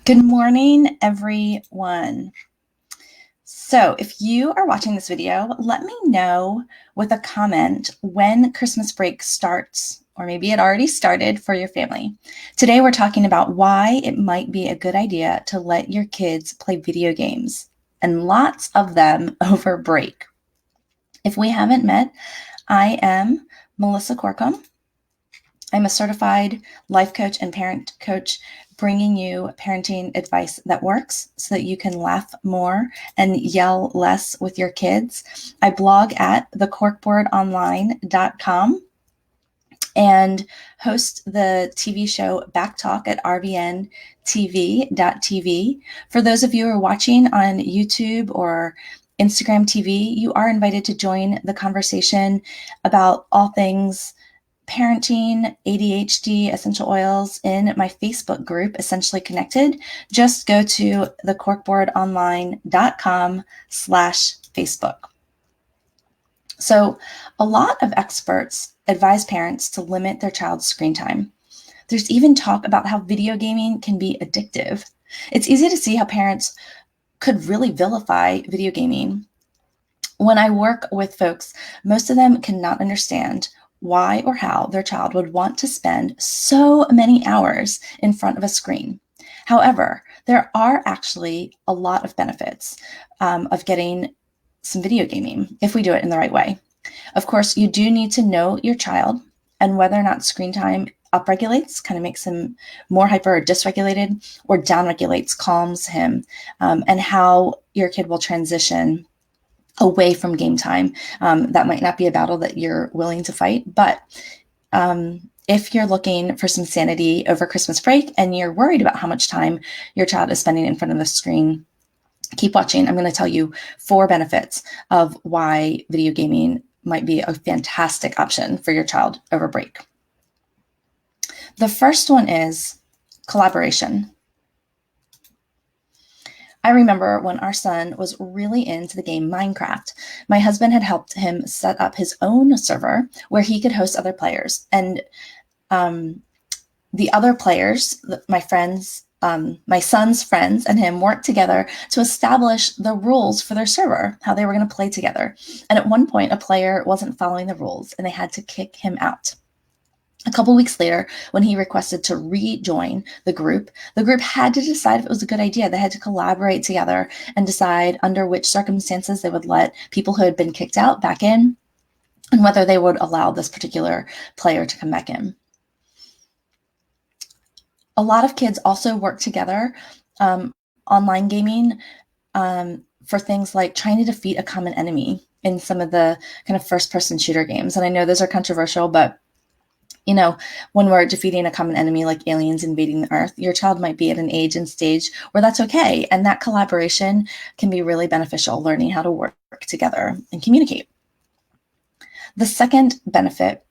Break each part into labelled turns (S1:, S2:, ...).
S1: Good morning, everyone. So if you are watching this video, let me know with a comment when Christmas break starts, or maybe it already started for your family. Today, we're talking about why it might be a good idea to let your kids play video games, and lots of them over break. If we haven't met, I am Melissa Corkum. I'm a certified life coach and parent coach, bringing you parenting advice that works so that you can laugh more and yell less with your kids. I blog at thecorkboardonline.com and host the TV show Back Talk at rvntv.tv. For those of you who are watching on YouTube or Instagram TV, you are invited to join the conversation about all things parenting, ADHD, essential oils in my Facebook group, Essentially Connected. Just go to thecorkboardonline.com/Facebook. So a lot of experts advise parents to limit their child's screen time. There's even talk about how video gaming can be addictive. It's easy to see how parents could really vilify video gaming. When I work with folks, most of them cannot understand why or how their child would want to spend so many hours in front of a screen. However, there are actually a lot of benefits of getting some video gaming if we do it in the right way. Of course, you do need to know your child and whether or not screen time upregulates, kind of makes him more hyper or dysregulated, or downregulates, calms him, and how your kid will transition away from game time. That might not be a battle that you're willing to fight, but if you're looking for some sanity over Christmas break and you're worried about how much time your child is spending in front of the screen, keep watching. I'm going to tell you 4 benefits of why video gaming might be a fantastic option for your child over break. The first one is collaboration. I remember when our son was really into the game Minecraft, my husband had helped him set up his own server where he could host other players. And the other players, my friends, my son's friends and him worked together to establish the rules for their server, how they were going to play together. And at one point, a player wasn't following the rules and they had to kick him out. A couple weeks later, when he requested to rejoin the group had to decide if it was a good idea. They had to collaborate together and decide under which circumstances they would let people who had been kicked out back in, and whether they would allow this particular player to come back in. A lot of kids also work together online gaming for things like trying to defeat a common enemy in some of the kind of first-person shooter games. And I know those are controversial, but when we're defeating a common enemy like aliens invading the earth, your child might be at an age and stage where that's okay. And that collaboration can be really beneficial, learning how to work together and communicate. The second benefit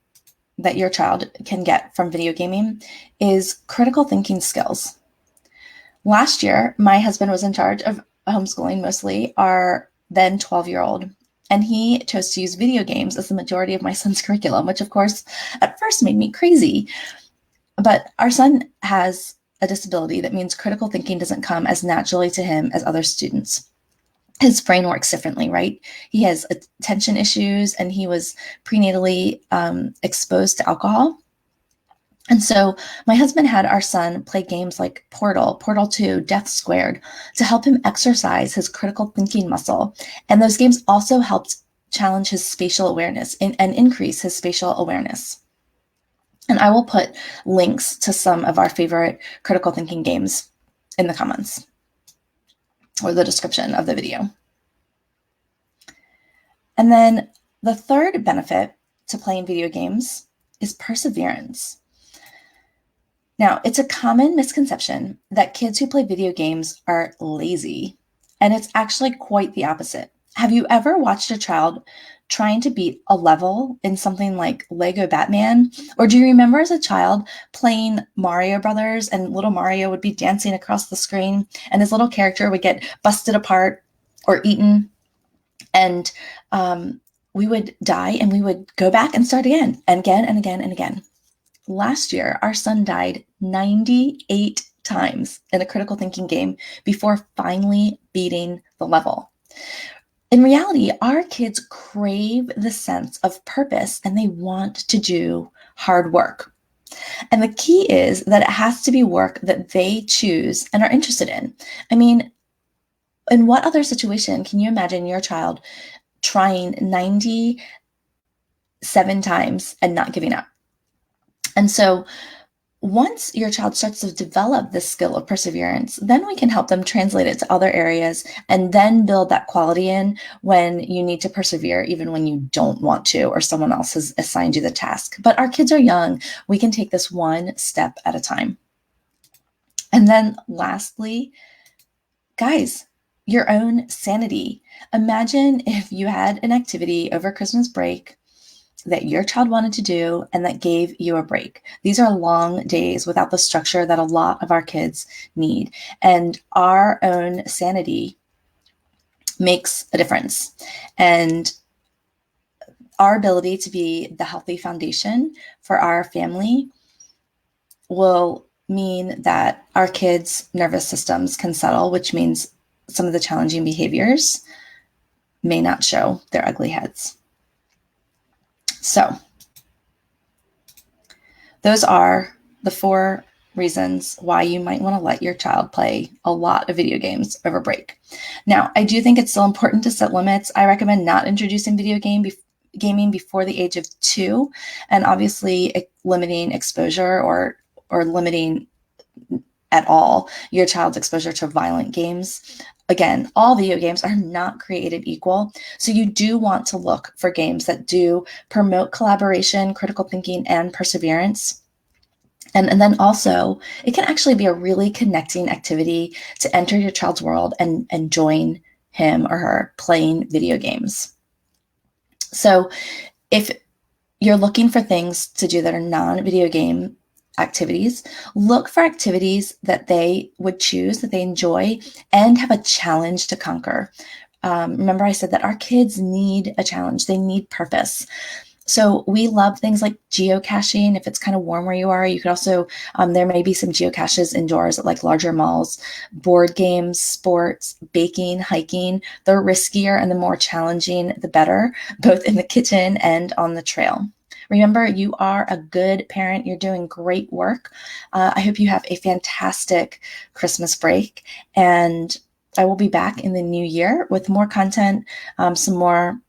S1: that your child can get from video gaming is critical thinking skills. Last year, my husband was in charge of homeschooling mostly our then 12-year-old. And he chose to use video games as the majority of my son's curriculum, which of course at first made me crazy. But our son has a disability that means critical thinking doesn't come as naturally to him as other students. His brain works differently, right? He has attention issues and he was prenatally exposed to alcohol. And so my husband had our son play games like Portal 2, Death Squared, to help him exercise his critical thinking muscle. And those games also helped challenge his spatial awareness and increase his spatial awareness. And I will put links to some of our favorite critical thinking games in the comments or the description of the video. And then the third benefit to playing video games is perseverance. Now, it's a common misconception that kids who play video games are lazy, and it's actually quite the opposite. Have you ever watched a child trying to beat a level in something like Lego Batman? Or do you remember as a child playing Mario Brothers and little Mario would be dancing across the screen and his little character would get busted apart or eaten, and we would die and we would go back and start again and again and again and again. Last year, our son died 98 times in a critical thinking game before finally beating the level. In reality, our kids crave the sense of purpose and they want to do hard work. And the key is that it has to be work that they choose and are interested in. I mean, in what other situation can you imagine your child trying 97 times and not giving up? And so once your child starts to develop this skill of perseverance, then we can help them translate it to other areas and then build that quality in when you need to persevere, even when you don't want to, or someone else has assigned you the task. But our kids are young. We can take this one step at a time. And then lastly, guys, your own sanity. Imagine if you had an activity over Christmas break that your child wanted to do and that gave you a break. These are long days without the structure that a lot of our kids need. And our own sanity makes a difference. And our ability to be the healthy foundation for our family will mean that our kids' nervous systems can settle, which means some of the challenging behaviors may not show their ugly heads. So, those are the 4 reasons why you might want to let your child play a lot of video games over break. Now, I do think it's still important to set limits. I recommend not introducing gaming before the age of 2, and obviously limiting exposure or limiting at all your child's exposure to violent games. Again, all video games are not created equal. So you do want to look for games that do promote collaboration, critical thinking, and perseverance. And then also, it can actually be a really connecting activity to enter your child's world and join him or her playing video games. So if you're looking for things to do that are non-video game activities, look for activities that they would choose, that they enjoy, and have a challenge to conquer. Remember, I said that our kids need a challenge. They need purpose. So we love things like geocaching. If it's kind of warm where you are, you could also, there may be some geocaches indoors at like larger malls, board games, sports, baking, hiking. They're riskier and the more challenging, the better, both in the kitchen and on the trail. Remember, you are a good parent. You're doing great work. I hope you have a fantastic Christmas break, and I will be back in the new year with more content, some more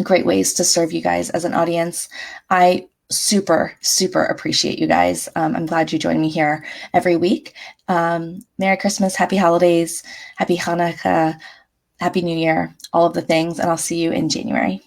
S1: great ways to serve you guys as an audience. I super, super appreciate you guys. I'm glad you join me here every week. Merry Christmas, Happy Holidays, Happy Hanukkah, Happy New Year, all of the things, and I'll see you in January.